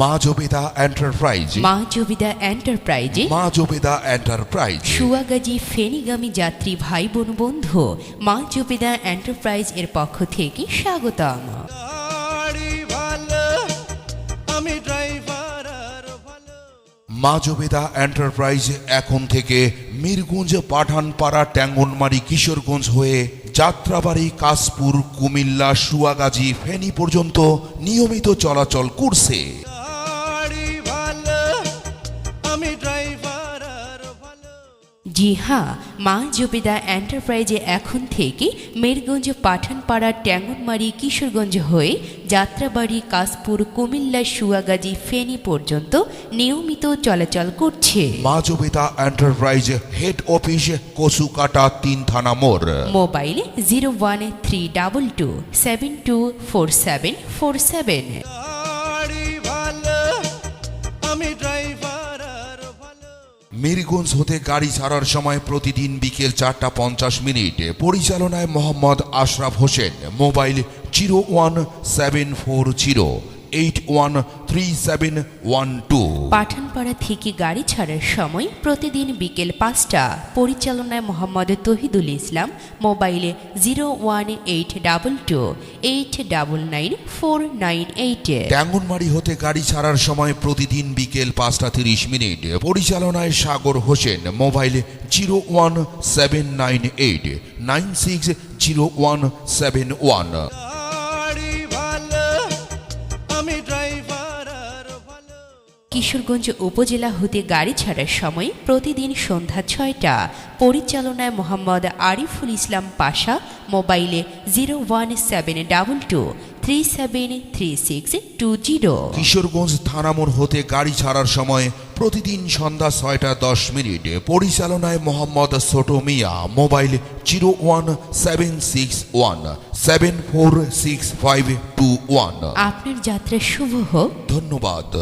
মা জবেদা এন্টারপ্রাইজ, মা জবিদা এন্টারপ্রাইজে মা জবেদা এন্টারপ্রাইজ, সুয়াগাজী ফেনীগামী যাত্রী ভাই বোন বন্ধু, মা জবিদা এন্টারপ্রাইজ এর পক্ষ থেকে স্বাগতম। মা জবেদা এন্টারপ্রাইজ এখন থেকে মিরগঞ্জ, পাঠানপাড়া, ট্যাঙ্গনমারি, কিশোরগঞ্জ হয়ে যাত্রাবাড়ি, কাশপুর, কুমিল্লা, সুয়াগাজী, ফেনী পর্যন্ত নিয়মিত চলাচল করছে। জি হ্যাঁ, মা জবিদা এন্টারপ্রাইজে এখন থেকে মিরগঞ্জ, পাঠানপাড়া, ট্যাঙ্গনমারি, কিশোরগঞ্জ হয়ে যাত্রাবাড়ি, কাশপুর, কুমিল্লা, সুয়াগাজী, ফেনী পর্যন্ত নিয়মিত চলাচল করছে। মা জবেদা এন্টারপ্রাইজ হেড অফিস কচুকাটা 3 থানা মোড়। মোবাইল 01322724747। মিরগঞ্জ হতে গাড়ি ছাড়ার সময় প্রতিদিন বিকেল 4:50 পরিচালনায় মোহাম্মদ আশরাফ হোসেন। মোবাইল 01740813712। পাঠানপাড়া থেকে গাড়ি ছাড়ার সময় প্রতিদিন বিকেল 5টা পরিচালনায় মোহাম্মদ তহিদুল ইসলাম। মোবাইলে 01822899498। ট্যাঙ্গনমারি হতে গাড়ি ছাড়ার সময় প্রতিদিন বিকেল 5:30 পরিচালনায় সাগর হোসেন। মোবাইল 01798960171। কিশোরগঞ্জ উপজেলা হতে গাড়ি ছাড়ার সময় প্রতিদিন সন্ধ্যা 6টা পরিচালনায় মোহাম্মদ আরিফুল ইসলাম পাশা। মোবাইলে 01722373620। কিশোরগঞ্জ থানামোড় হতে গাড়ি ছাড়ার সময় প্রতিদিন সন্ধ্যা 6:10 পরিচালনায় মোহাম্মদ ছোট মিয়া। মোবাইল 01761746521। আপনার যাত্রা শুভ হোক। ধন্যবাদ।